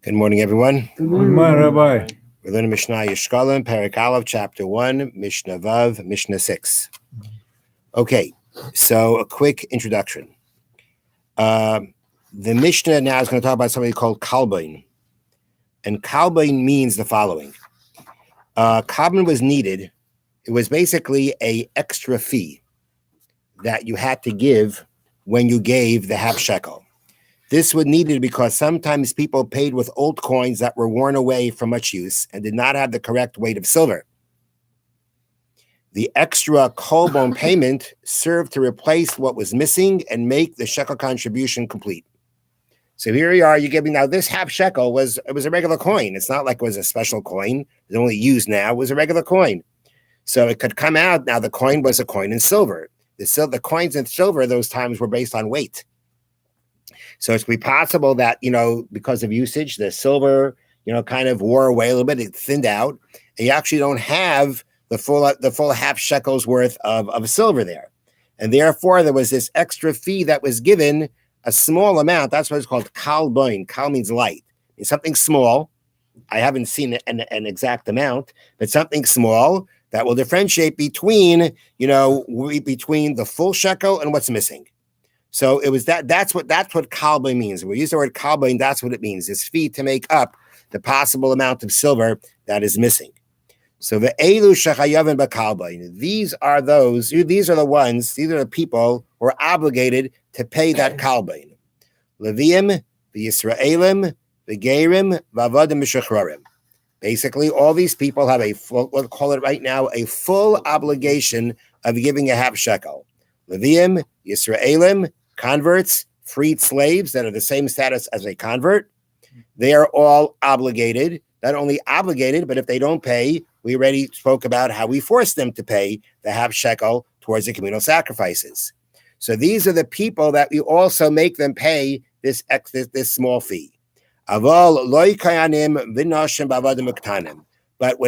Good morning, everyone. Good morning, Rabbi. We're learning Mishnah Yishkalim, Perek Aleph, Chapter 1, Mishnah Vav, Mishnah 6. Okay, so a quick introduction. The Mishnah now is going to talk about something called Kalbain. And Kalbain means the following. Kalbain was needed. It was basically an extra fee that you had to give when you gave the half shekel. This was needed because sometimes people paid with old coins that were worn away from much use and did not have the correct weight of silver. The extra kolbon payment served to replace what was missing and make the shekel contribution complete. So here you are, you're giving now this half shekel was a regular coin. It's not like it was a special coin. It's only used now. It was a regular coin. So it could come out now the coin was a coin in silver. The coins in silver those times were based on weight. So it's possible that, because of usage, the silver, kind of wore away a little bit, it thinned out, and you actually don't have the full half shekel's worth of silver there. And therefore, there was this extra fee that was given, a small amount. That's what it's called kal boin. Kal means light. It's something small. I haven't seen an exact amount, but something small that will differentiate between the full shekel and what's missing. So it was that's what kalbain means. We use the word kalbain, that's what it means. This fee to make up the possible amount of silver that is missing. So the elu shechayavin b'kalbain. These are the people who are obligated to pay that kalbain. Leviim, the Yisraelim, the Gerim, v'avadim mishachrarim. Basically, all these people have we'll call it right now, a full obligation of giving a half shekel. Leviim, Yisraelim, converts, freed slaves that are the same status as a convert, they are all obligated. Not only obligated, but if they don't pay, we already spoke about how we force them to pay the half shekel towards the communal sacrifices. So these are the people that we also make them pay this small fee. But when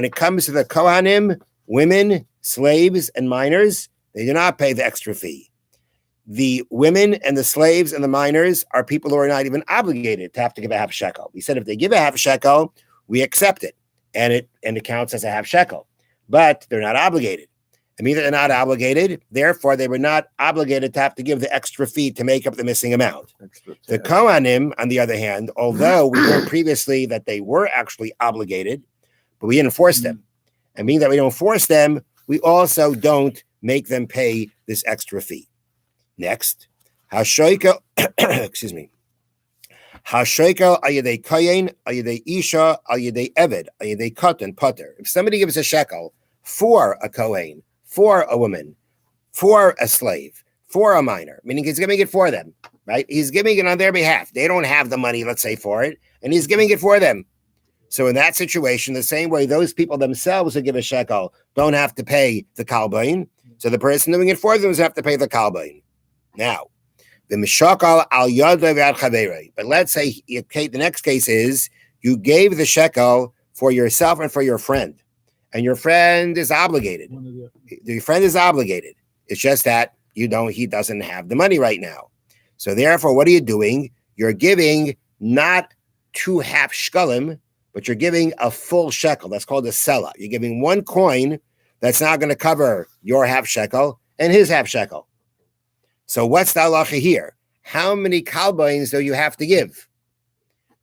it comes to the kohanim, women, slaves, and minors, they do not pay the extra fee. The women and the slaves and the minors are people who are not even obligated to have to give a half shekel. We said if they give a half shekel, we accept it, and it counts as a half shekel. But they're not obligated. I mean, they're not obligated. Therefore, they were not obligated to have to give the extra fee to make up the missing amount. The kohanim, on the other hand, although we learned previously that they were actually obligated, but we didn't force them. And being that we don't force them, we also don't make them pay this extra fee. Next, hashoikel, excuse me. Hashoikel ayedei kohen, ayedei isha, ayedei eved, ayedei katan pater. If somebody gives a shekel for a kohen, for a woman, for a slave, for a minor, meaning he's giving it for them, right? He's giving it on their behalf. They don't have the money, let's say, for it, and he's giving it for them. So in that situation, the same way those people themselves who give a shekel don't have to pay the kalbain, so the person doing it for them does have to pay the kalbain. Now, the mishakal al yadai v'ad chaverei. But let's say the next case is you gave the shekel for yourself and for your friend, and your friend is obligated. Your friend is obligated. It's just that he doesn't have the money right now. So therefore, what are you doing? You're giving not 2 half shekalim, but you're giving a full shekel. That's called a sela. You're giving one coin that's not going to cover your half shekel and his half shekel. So what's the halacha here? How many kalbains do you have to give?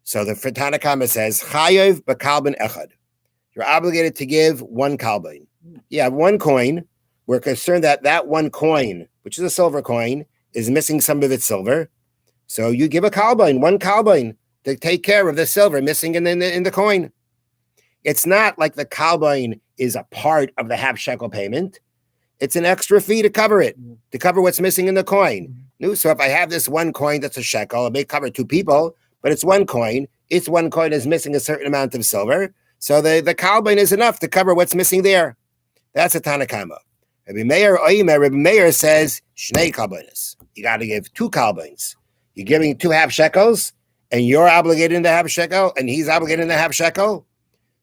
So the Tanna Kama says, chayev b'kalbain echad. You're obligated to give one kalbain. You have one coin. We're concerned that one coin, which is a silver coin, is missing some of its silver. So you give a kalbain, one kalbain, to take care of the silver missing in the coin. It's not like the kalbain is a part of the half shekel payment. It's an extra fee to cover it, to cover what's missing in the coin. So if I have this one coin that's a shekel, it may cover 2 people, but it's one coin. Its one coin is missing a certain amount of silver. So the kalbain is enough to cover what's missing there. That's a Tanna Kama. Rabbi Meir says, Shnei kalbainis. You got to give 2 kalbains. You're giving 2 half shekels, and you're obligated in the half shekel, and he's obligated in the half shekel.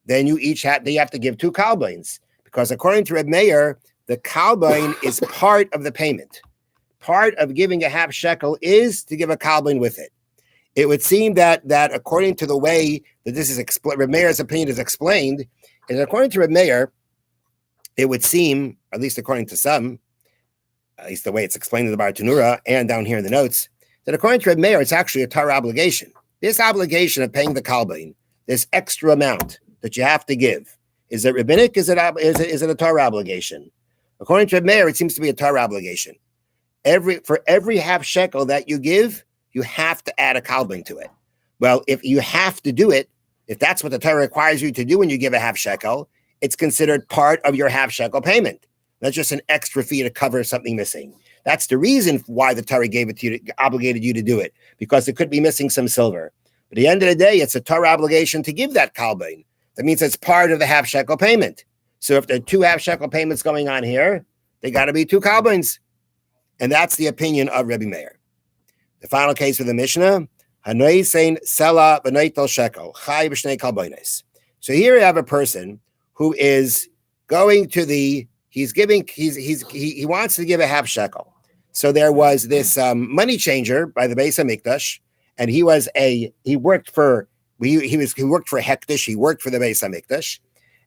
Then you have to give 2 kalbains. Because according to Rabbi Meir, the kalbain is part of the payment. Part of giving a half shekel is to give a kalbain with it. it would seem that according to the way that this is Reb Meir's opinion is explained, is according to Reb Meir, it would seem, at least according to some, at least the way it's explained in the Bar Tanura and down here in the notes, that according to Reb Meir, it's actually a Torah obligation. This obligation of paying the kalbain, this extra amount that you have to give, is it rabbinic? Is it a Torah obligation? According to Reb Meir, it seems to be a Torah obligation. For every half shekel that you give, you have to add a kalbain to it. Well, if you have to do it, if that's what the Torah requires you to do when you give a half shekel, it's considered part of your half shekel payment. That's just an extra fee to cover something missing. That's the reason why the Torah gave it to you, obligated you to do it, because it could be missing some silver. But at the end of the day, it's a Torah obligation to give that kalbain. That means it's part of the half shekel payment. So if there are 2 half shekel payments going on here, they got to be 2 kalbains. And that's the opinion of Rebbe Meir. The final case for the Mishnah, Hanoi sein sela b'neitel shekel, chai b'shnei kalbainis. So here you have a person who is going to he wants to give a half shekel. So there was this money changer by the Beis Hamikdash, and he worked for Hektish, he worked for the Beis Hamikdash,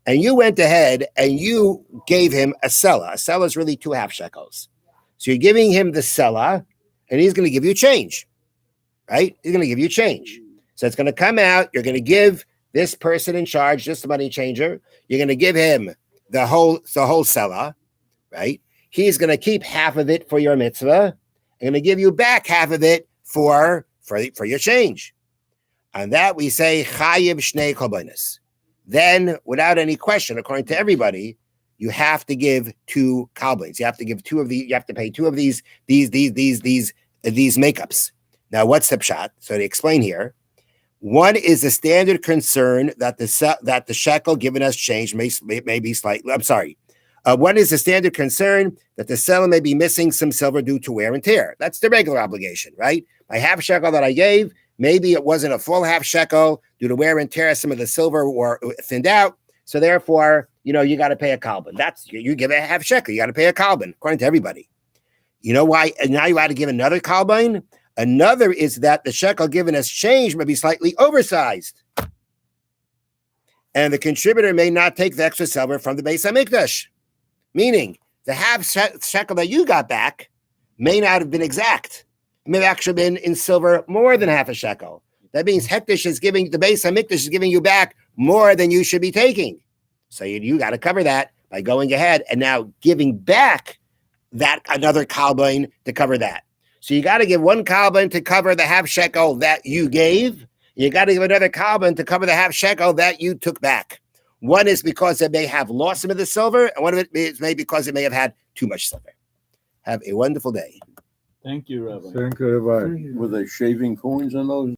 and you went ahead and you gave him a sela. A sela is really 2 half shekels. So you're giving him the sela, and he's going to give you change, right? He's going to give you change. So it's going to come out. You're going to give this person in charge, this money changer, you're going to give him the whole sela, right? He's going to keep half of it for your mitzvah. I'm going to give you back half of it for your change. On that we say chayiv shnei kalbainis. Then, without any question, according to everybody, you have to give 2 kalbains. You have to give 2 of these. You have to pay 2 of these makeups. Now, what's the pshat? So they explain here. One is the standard concern that the shekel given us change may be slightly. I'm sorry. One is the standard concern that the seller may be missing some silver due to wear and tear. That's the regular obligation, right? My half shekel that I gave, maybe it wasn't a full half shekel due to wear and tear. Some of the silver were thinned out, so therefore, you got to pay a kalban. That's you give a half shekel, you got to pay a kalban, according to everybody. You know why? And now you got to give another kalban. Another is that the shekel given as change may be slightly oversized. And the contributor may not take the extra silver from the Beis Hamikdash. Meaning, the half shekel that you got back may not have been exact. It may have actually been in silver more than half a shekel. That means the Beis Hamikdash is giving you back more than you should be taking. So you got to cover that by going ahead and now giving back that another kalbain to cover that. So you got to give 1 kalban to cover the half shekel that you gave. You got to give another kalban to cover the half shekel that you took back. One is because it may have lost some of the silver, and one of it is maybe because it may have had too much silver. Have a wonderful day. Thank you, Rabbi. Thank you, Rabbi. Were they shaving coins on those?